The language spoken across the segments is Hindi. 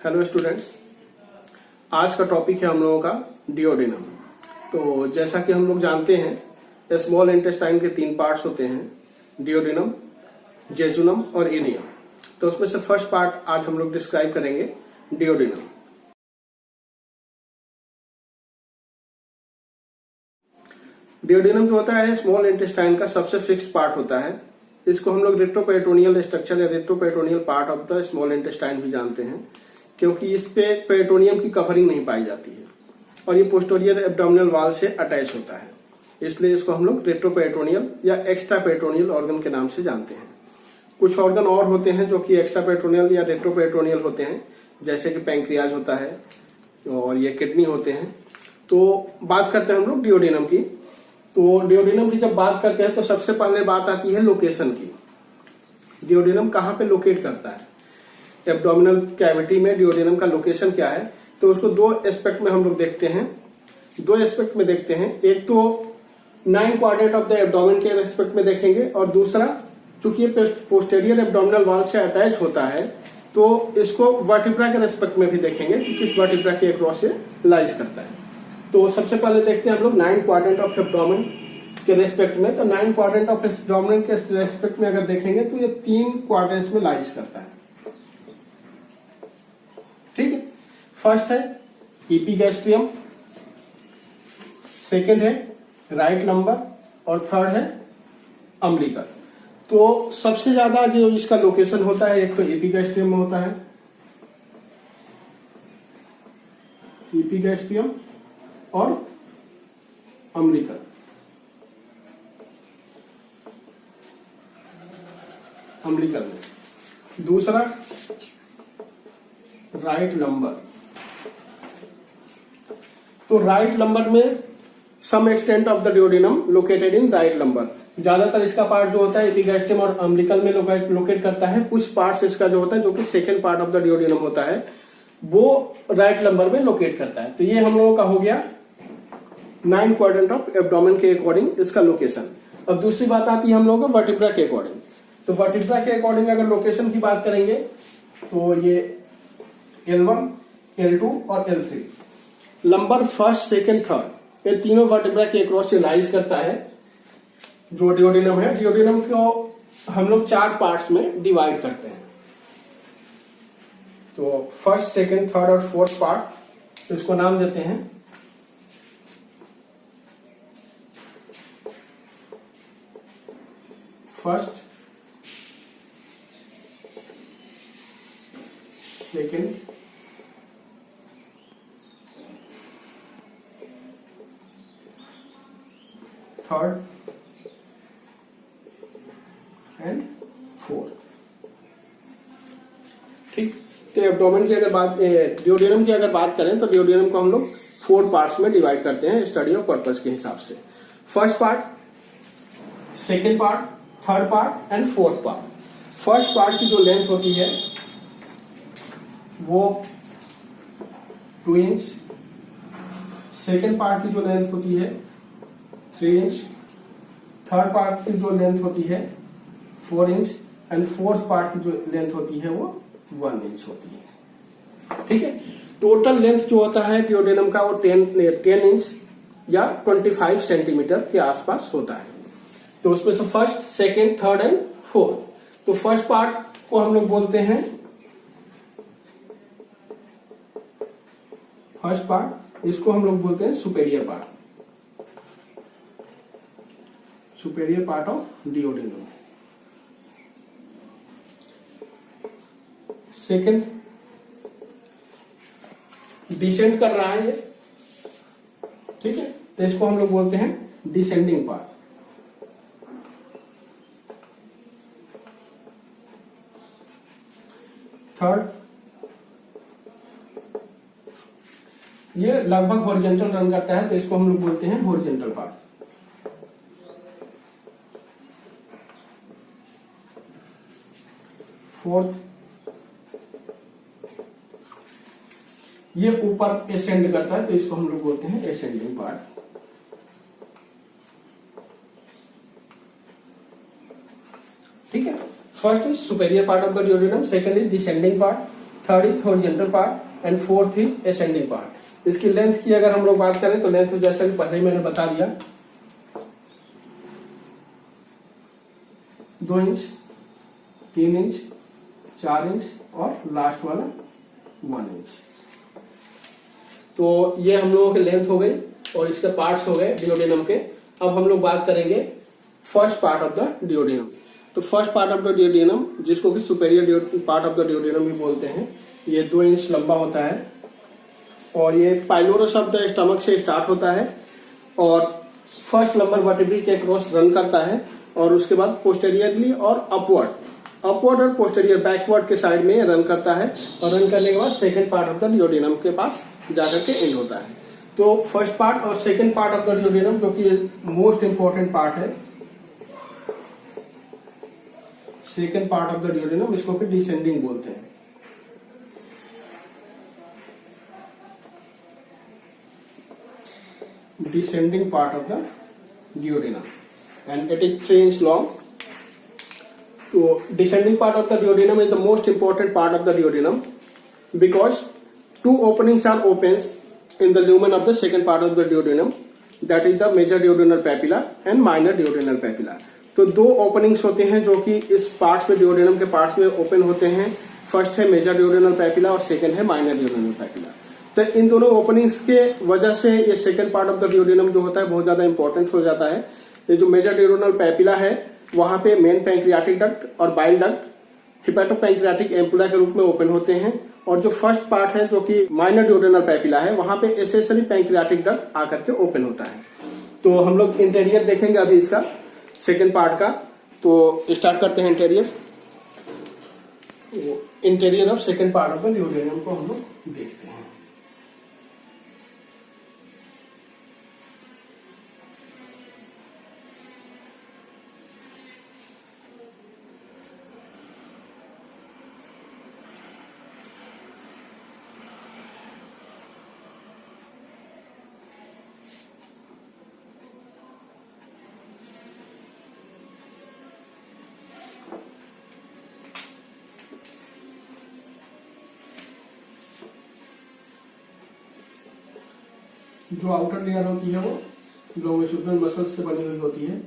हेलो स्टूडेंट्स, आज का टॉपिक है हम लोगों का डिओडिनम। तो जैसा कि हम लोग जानते हैं स्मॉल इंटेस्टाइन के 3 पार्ट्स होते हैं, डिओडिनम, जेजुनम और इलियम। तो उसमें से फर्स्ट पार्ट आज हम लोग डिस्क्राइब करेंगे, डिओडिनम। डिओडिनम जो होता है स्मॉल इंटेस्टाइन का सबसे फिक्स्ड पार्ट होता है। इसको हम लोग रेट्रोपेरिटोनियल स्ट्रक्चर या retroperitoneal part of the small intestine भी जानते हैं, क्योंकि इस पे पेरिटोनियम की कवरिंग नहीं पाई जाती है और ये पोस्टीरियर एब्डोमिनल वॉल से अटैच होता है। इसलिए इसको हम लोग रेट्रोपेरिटोनियल या एक्स्ट्रा पेरिटोनियल ऑर्गन के नाम से जानते हैं। कुछ ऑर्गन और होते हैं जो कि एक्स्ट्रा पेरिटोनियल या रेट्रोपेरिटोनियल होते हैं, जैसे कि पैंक्रियाज होता है और ये किडनी होते हैं। तो बात करते हैं हम लोग डिओडिनम की। तो डिओडिनम की जब बात करते हैं तो सबसे पहले बात आती है लोकेशन की। डिओडिनम कहाँ पे लोकेट करता है, एब्डोमिनल कैविटी में डिओडिनम का लोकेशन क्या है। तो उसको 2 एस्पेक्ट में हम लोग देखते हैं। 2 एस्पेक्ट में देखते हैं, एक तो 9 क्वाड्रेंट ऑफ द एब्डोमेन के एस्पेक्ट में देखेंगे और दूसरा चूंकि ये पोस्टेरियर एब्डोमिनल वॉल से अटैच होता है तो इसको वर्टिब्रा के एस्पेक्ट में भी देखेंगे कि किस वर्टिब्रा के अक्रॉस से लाइज करता है। तो सबसे पहले देखते हैं हम लोग 9 क्वाड्रेंट ऑफ एब्डोमेन के रेस्पेक्ट में। तो 9 क्वाड्रेंट ऑफ एब्डोमेन के रेस्पेक्ट में अगर देखेंगे तो ये 3 क्वाड्रेंट्स में लाइज करता है। ठीक है, फर्स्ट है इपिगैस्ट्रियम, सेकंड है राइट लंबर और थर्ड है अम्बिलिकल। तो सबसे ज्यादा जो इसका लोकेशन होता है एक तो इपिगैस्ट्रियम में होता है, इपिगैस्ट्रियम और अम्बिलिकल। अम्बिलिकल में दूसरा राइट लंबर। तो राइट लंबर में some extent of the duodenum located in right lumbar. ज्यादातर इसका पार्ट जो होता है एपिगैस्ट्रियम और अम्बिलिकल में लोकेट करता है। कुछ पार्ट्स इसका जो होता है, जो कि second part of the duodenum होता है, वो राइट लंबर में लोकेट करता है। तो ये हम लोगों का हो गया 9 क्वाड्रेंट ऑफ एब्डोमेन के अकॉर्डिंग इसका लोकेशन। अब दूसरी बात आती है हम लोगों को वर्टिब्रा के अकॉर्डिंग। तो वर्टिब्रा के अकॉर्डिंग अगर लोकेशन की बात करेंगे तो ये L1, L2 और L3 lumbar first, second, third, ये तीनों वर्टिब्रा के अक्रॉस से लाइज करता है जो डिओडिनम है। डिओडिनम को हम लोग 4 पार्ट्स में डिवाइड करते हैं। तो फर्स्ट, सेकेंड, थर्ड और फोर्थ पार्ट, इसको नाम देते हैं first, second, third and fourth. ठीक, तो एब्डोमेन की अगर बात, डिओडिनम की अगर बात करें तो डिओडिनम को हम लोग 4 पार्ट्स में डिवाइड करते हैं स्टडी ऑफ पर्पस के हिसाब से। First part, second part, third part and fourth part. First part की जो लेंथ होती है वो 2 इंच, सेकेंड पार्ट की जो लेंथ होती है 3 इंच, थर्ड पार्ट की जो लेंथ होती है 4 इंच एंड फोर्थ पार्ट की जो लेंथ होती है वो 1 इंच होती है। ठीक है, टोटल लेंथ जो होता है डिओडिनम का वो 10 इंच या 25 सेंटीमीटर के आसपास होता है। तो उसमें से first, second, third and fourth. तो फर्स्ट पार्ट को हम लोग बोलते हैं, फर्स्ट पार्ट इसको हम लोग बोलते हैं superior part, superior part of duodenum. Second, descend कर रहा है ये, ठीक है, तो इसको हम लोग बोलते हैं डिसेंडिंग पार्ट। थर्ड, ये लगभग हॉरिजॉन्टल रन करता है तो इसको हम लोग बोलते हैं हॉरिजॉन्टल पार्ट। फोर्थ, ये ऊपर एसेंड करता है तो इसको हम लोग बोलते हैं एसेंडिंग पार्ट। ठीक है, first is superior part of the duodenum, second is descending part, third is horizontal part and fourth is ascending part. इसकी लेंथ की अगर हम लोग बात करें तो लेंथ जैसा कि पहले मैंने बता दिया 2 इंच, 3 इंच, 4 इंच और लास्ट वाला 1 इंच। तो ये हम लोगों के लेंथ हो गई और इसके पार्ट्स हो गए डिओडेनम के। अब हम लोग बात करेंगे first part of the duodenum. तो first part of the duodenum, जिसको कि superior part of the duodenum भी बोलते हैं, ये 2 इंच लंबा होता है और ये पाइलोरस ऑफ द स्टमक से स्टार्ट होता है और फर्स्ट लंबर वर्टेब्री के क्रॉस रन करता है और उसके बाद पोस्टेरियरली और अपवर्ड और पोस्टेरियर बैकवर्ड के साइड में रन करता है और रन करने के बाद second part of the duodenum के पास जाकर के एंड होता है। तो फर्स्ट पार्ट और second part of the duodenum, जो कि मोस्ट इंपॉर्टेंट पार्ट है, second part of the duodenum, इसको फिर डिसेंडिंग बोलते हैं। Descending part of the duodenum and it is 3 inch long. So descending part of the duodenum is the most important part of the duodenum because 2 openings are opens in the lumen of the second part of the duodenum, that is the major duodenal papilla and minor duodenal papilla. तो 2 ओपनिंग्स होते हैं जो कि इस पार्ट्स में, डिओडेनम के पार्ट्स में ओपन होते हैं। फर्स्ट है मेजर डिओडेनल पैपिला और सेकंड है माइनर डिओडेनल पैपिला। तो इन दोनों ओपनिंग्स के वजह से ये second part of the duodenum जो होता है बहुत ज्यादा इंपॉर्टेंट हो जाता है। ये जो मेजर डिओडेनल पैपिला है वहां पे मेन पैंक्रियाटिक डक्ट और बाइल डक्ट हिपैटोपैंक्रियाटिक एम्पुला के रूप में ओपन होते हैं और जो फर्स्ट पार्ट है जो कि माइनर डिओडेनल पैपिला है वहां पे एसेसरी पैंक्रियाटिक डक्ट आकर के ओपन होता है। तो हम लोग इंटीरियर देखेंगे अभी इसका सेकेंड पार्ट का। तो स्टार्ट करते हैं interior. Interior of second part of the duodenum को हम लोग देखते हैं। जो आउटर लेयर होती है वो लॉन्गिट्यूडिनल मसल्स से बनी हुई होती है।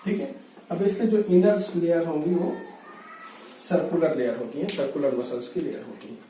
ठीक है, अब इसके जो इनर लेयर होंगी वो सर्कुलर लेयर होती है, सर्कुलर मसल्स की लेयर होती है।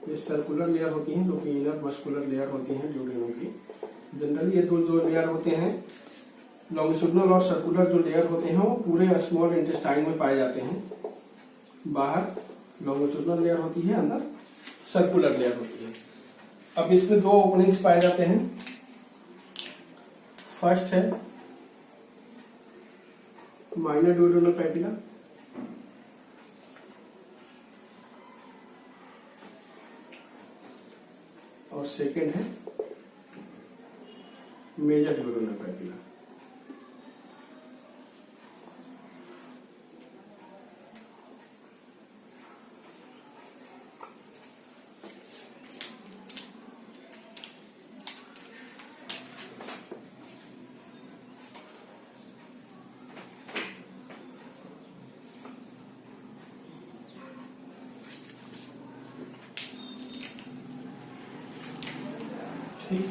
ये सर्कुलर लेयर होती हैं जो कि इनर मस्कुलर लेयर होती हैं डिओडेनम की। जनरली ये दो जो लेयर होते हैं लॉन्गिट्यूडिनल और सर्कुलर जो लेयर होते हैं वो पूरे स्मॉल इंटेस्टाइन में पाए जाते हैं। बाहर लॉन्गिट्यूडिनल लेयर होती है, अंदर सर्कुलर लेयर होती है। अब इसमें 2 ओपनिंग्स पाए जाते हैं। फर्स्ट है माइनर डिओडेनल पैपिला और सेकेंड है मेजर डिओडेनल पैपिला। ठीक,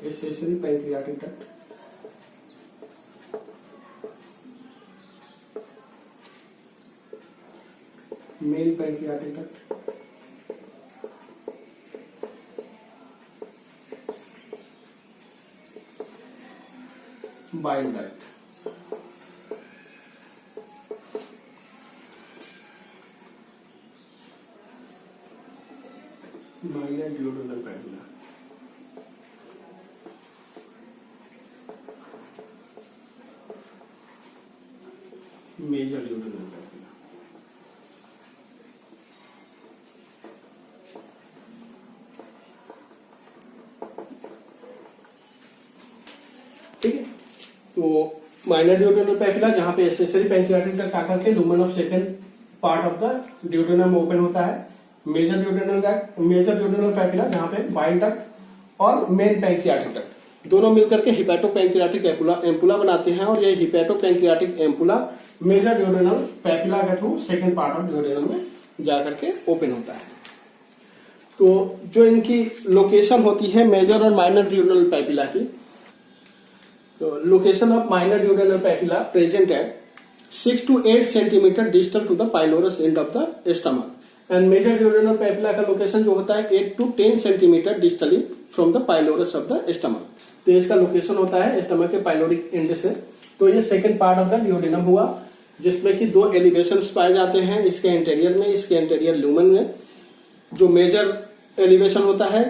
accessory pancreatic duct, main pancreatic duct, bile duct. Minor duodenal papilla. Major duodenal papilla. ठीक है, तो माइनर ड्यूडेनल पैपिला जहां पे एसेसरी पैंक्रियाटिक डक्ट आकर के lumen of second part of the duodenum open होता है। मेजर ड्यूडेनल पैपिला जहां पे बाइल डक्ट और मेन पैंक्रियाटिक डक्ट दोनों मिलकर के हिपैटो पैंक्रियाटिक एम्पुला बनाते हैं, और ये hepatopancreatic ampulla major duodenal papilla के through second part of duodenum में जाकर के ओपन होता है। तो जो इनकी लोकेशन होती है मेजर और माइनर ड्यूडेनल पैपिला की, तो location of minor duodenal papilla present at 6 to 8 centimetre distal to the pylorus end of the stomach, and major duodenal papilla का लोकेशन जो होता है 8 to 10 centimetre distally from the pylorus of the stomach. तो इसका लोकेशन होता है स्टमक के पाइलोरिक एंड से। तो ये second part of the duodenum हुआ, जिसमें कि दो एलिवेशंस पाए जाते हैं, इसके इंटीरियर में, इसके इंटीरियर ल्यूमन में। जो मेजर एलिवेशन होता है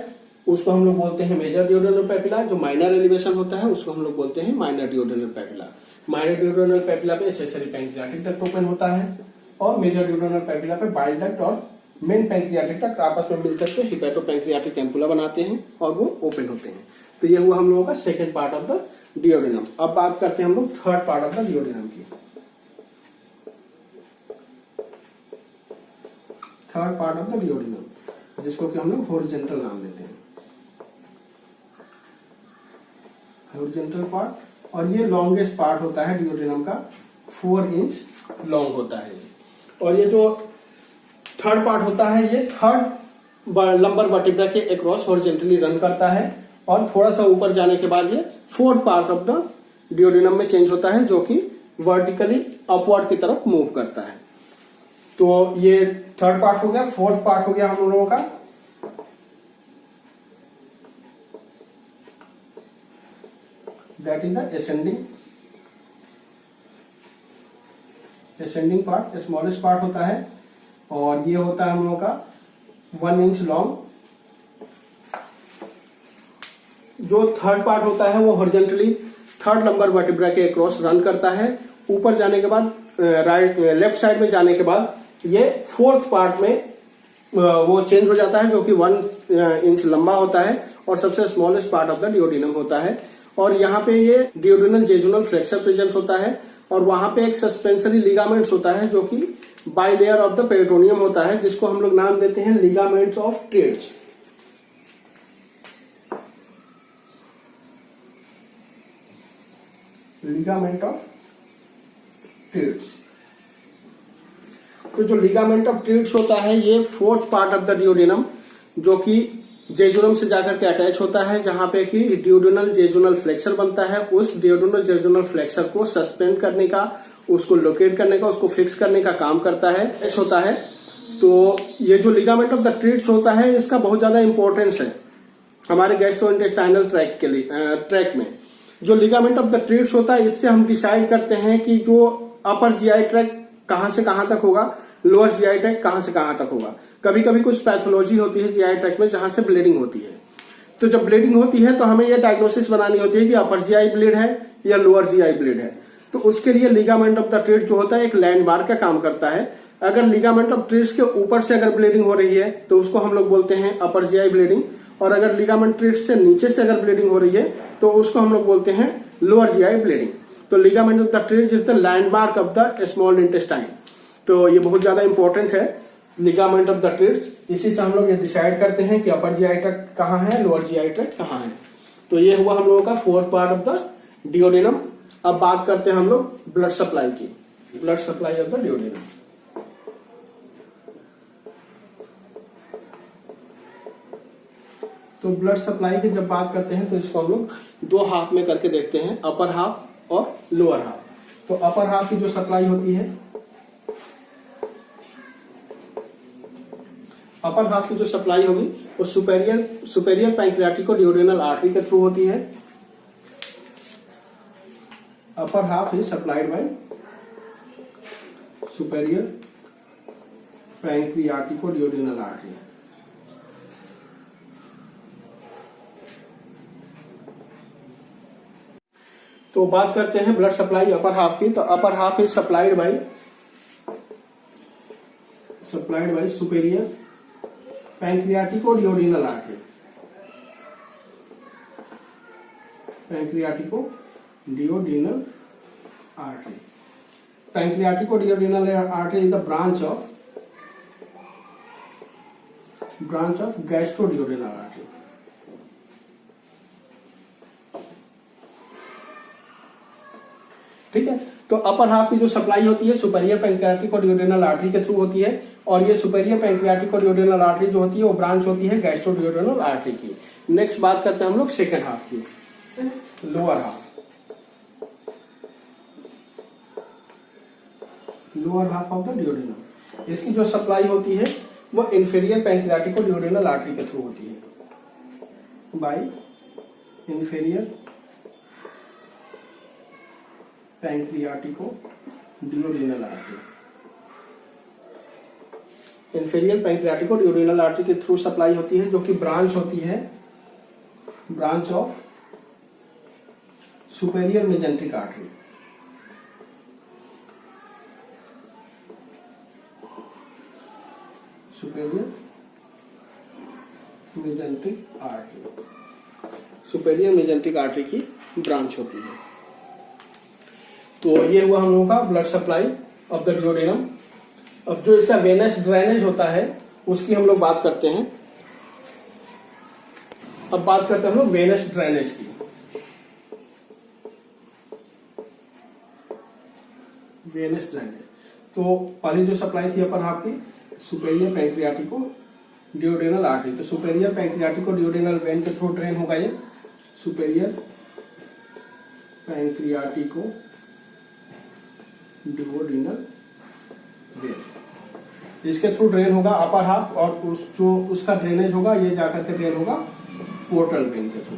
उसको हम लोग बोलते हैं मेजर ड्यूडेनल पैपिला, जो माइनर एलिवेशन होता है उसको हम लोग बोलते हैं minor duodenal papilla. Minor duodenal papilla पे एसेसरी पैंक्रियाटिक डक्ट ओपन होता है, और मेजर ड्यूडेनल पैपिला पे बाइल डक्ट और मेन पैंक्रियाटिक डक्ट आपस में मिलकर के हिपैटो पैंक्रियाटिक एम्पुला बनाते हैं और वो ओपन होते हैं। तो ये हुआ हम लोगों का सेकेंड पार्ट ऑफ द डियोडेनम। अब बात करते हैं हम लोग थर्ड पार्ट ऑफ द डियोडेनम की। थर्ड पार्ट ऑफ द डियोडेनम, जिसको कि हम लोग हॉरिजॉन्टल नाम देते हैं, हॉरिजॉन्टल पार्ट। और ये लॉन्गेस्ट पार्ट होता है डियोडेनम का, 4 इंच लॉन्ग होता है। और ये जो थर्ड पार्ट होता है ये थर्ड लंबर वर्टिब्रा के अक्रॉस हॉरिजॉन्टली रन करता है, और थोड़ा सा ऊपर जाने के बाद ये फोर्थ पार्ट ऑफ द डियोडेनम में चेंज होता है, जो कि वर्टिकली अपवर्ड की तरफ मूव करता है। तो ये थर्ड पार्ट हो गया। फोर्थ पार्ट हो गया हम लोगों का that is the ascending part, smallest part होता है, और ये होता है हम लोगों का 1 इंच लॉन्ग। जो थर्ड पार्ट होता है वो हॉरिजॉन्टली थर्ड लंबर वर्टिब्रा के अक्रॉस रन करता है। ऊपर जाने के बाद लेफ्ट साइड में जाने के बाद ये फोर्थ पार्ट में वो चेंज हो जाता है, जो कि 1 इंच लंबा होता है और सबसे स्मॉलेस्ट पार्ट ऑफ द डियोडेनम होता है। और यहाँ पे ये डियोडेनल जेजुनल फ्लेक्सर प्रेजेंट होता है, और वहां पे एक सस्पेंसरी लिगामेंट्स होता है जो कि बाइलेयर ऑफ द पेरिटोनियम होता है, जिसको हम लोग नाम देते हैं ligaments of Treitz. Ligament of Treitz. तो जो लिगामेंट ऑफ ट्रेड्स होता है ये fourth part of the duodenum, जो कि जेजुनम से जाकर के अटैच होता है, जहां पे कि डियोडेनल जेजुनल फ्लेक्सर बनता है। उस डियोडेनल जेजुनल फ्लेक्सर को सस्पेंड करने का, उसको लोकेट करने का, उसको फिक्स करने का काम करता है, होता है। तो ये जो लिगामेंट ऑफ द ट्रेड्स होता है इसका बहुत ज्यादा इंपॉर्टेंस है हमारे गैस्ट्रोइंटेस्टाइनल ट्रैक के लिए ट्रैक में। जो लिगामेंट ऑफ द ट्रेड्स होता है इससे हम डिसाइड करते हैं कि जो अपर जीआई ट्रैक कहां से कहां तक होगा, लोअर जीआई ट्रैक कहां से कहां तक होगा। कभी कभी कुछ पैथोलॉजी होती है जीआई ट्रैक में जहां से ब्लीडिंग होती है। तो जब ब्लीडिंग होती है तो हमें यह डायग्नोसिस बनानी होती है कि अपर जीआई ब्लीड है या लोअर जीआई ब्लीड है। तो उसके लिए लिगामेंट ऑफ द ट्रेड जो होता है एक लैंडमार्क का काम करता है। अगर लिगामेंट ऑफ ट्रेड्स के ऊपर से अगर ब्लीडिंग हो रही है तो उसको हम लोग बोलते हैं अपर जीआई ब्लीडिंग, और अगर लिगामेंट ट्रेड्स से नीचे से अगर ब्लीडिंग हो रही है तो उसको हम लोग बोलते हैं लोअर जीआई ब्लीडिंग। तो ligament of the Treitz is the landmark of the small intestine. तो ये बहुत ज्यादा इंपॉर्टेंट है लिगामेंट ऑफ द ट्रेड्स। इसी से हम लोग ये डिसाइड करते हैं कि अपर जीआई ट्रैक्ट कहाँ है, लोअर जीआई ट्रैक्ट कहाँ है। तो ये हुआ हम लोगों का फोर्थ पार्ट ऑफ द डियोडेनम। अब बात करते हैं हम लोग ब्लड सप्लाई की, ब्लड सप्लाई ऑफ द डियोडेनम। तो ब्लड सप्लाई की जब बात करते हैं तो इसको हम लोग दो हाफ में करके देखते हैं, अपर हाफ और लोअर हाफ। तो अपर हाफ की जो सप्लाई होती है, अपर हाफ की जो सप्लाई होगी वो सुपेरियर पैंक्रियाटिको डियोडेनल आर्टरी के थ्रू होती है। Upper half is supplied by superior pancreaticoduodenal artery. तो तो बात करते हैं ब्लड सप्लाई अपर हाफ की। तो अपर half is supplied by superior पैंक्रियाटिको-डियोडिनल artery. पैंक्रियाटिको-डियोडिनल artery. पैंक्रियाटिको-डियोडिनल artery is the branch of gastroduodenal artery. ठीक है, तो अपर हाफ की जो सप्लाई होती है सुपेरियर पैंक्रियाटिको-डियोडिनल आर्टरी के थ्रू होती है, और ये सुपेरियर पैंक्रियाटिको-डियोडिनल आर्टरी जो होती है वो ब्रांच होती है गैस्ट्रोडियोडिनल आर्टरी की। नेक्स्ट बात करते हैं हम लोग सेकेंड हाफ की, lower half of the duodenum. इसकी जो सप्लाई होती है वो इंफीरियर पैंक्रियाटिको-डियोडिनल आर्टरी के थ्रू होती है, by inferior pancreaticoduodenal artery. Inferior pancreaticoduodenal artery के थ्रू सप्लाई होती है, जो कि ब्रांच होती है, branch of superior mesenteric artery. Superior mesenteric artery की ब्रांच होती है। तो ये हुआ हम लोगों का blood supply of the duodenum. अब जो इसका वेनस ड्रेनेज होता है उसकी हम लोग बात करते हैं। अब बात करते हैं हम लोग वेनस ड्रेनेज की। वेनस ड्रेनेज, तो पहली जो सप्लाई थी अपर हाफ की सुपेरियर पैंक्रियाटिको-डियोडिनल आर्टरी, तो सुपेरियर पैंक्रियाटिको-डियोडिनल वेन के थ्रू ड्रेन होगा ये सुपेरियर पैंक्रियाटिको-डियोडिनल वेन। इसके थ्रू ड्रेन होगा अपर हाफ, और जो उसका ड्रेनेज होगा ये जाकर के ड्रेन होगा पोर्टल वेन के थ्रू।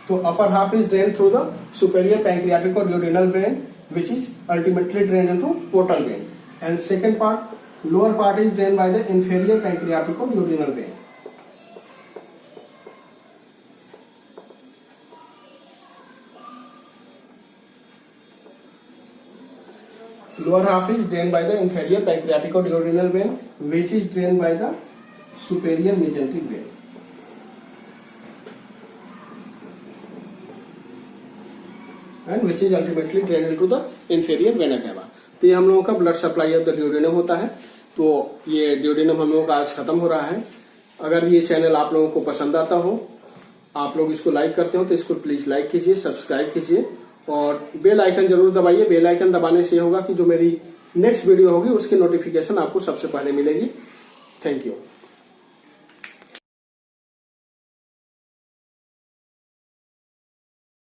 तो अपर half is drain through the superior पैंक्रियाटिको-डियोडिनल when which is ultimately drained into portal vein, and second part, lower part is drained by the inferior pancreatico-duodenal vein. Lower half is drained by the inferior pancreatico-duodenal vein, which is drained by the superior mesenteric vein. And which is ultimately drained into the inferior vena cava. तो ये हम लोगों का ब्लड सप्लाई ऑफ द डियोडिनम होता है। तो ये डियोडिनम हम लोगों का आज खत्म हो रहा है। अगर ये चैनल आप लोगों को पसंद आता हो, आप लोग इसको लाइक करते हो, तो इसको प्लीज लाइक कीजिए, सब्सक्राइब कीजिए और बेल आइकन जरूर दबाइए। बेल आइकन दबाने से होगा कि जो मेरी नेक्स्ट वीडियो होगी उसकी नोटिफिकेशन आपको सबसे पहले मिलेगी। Thank you.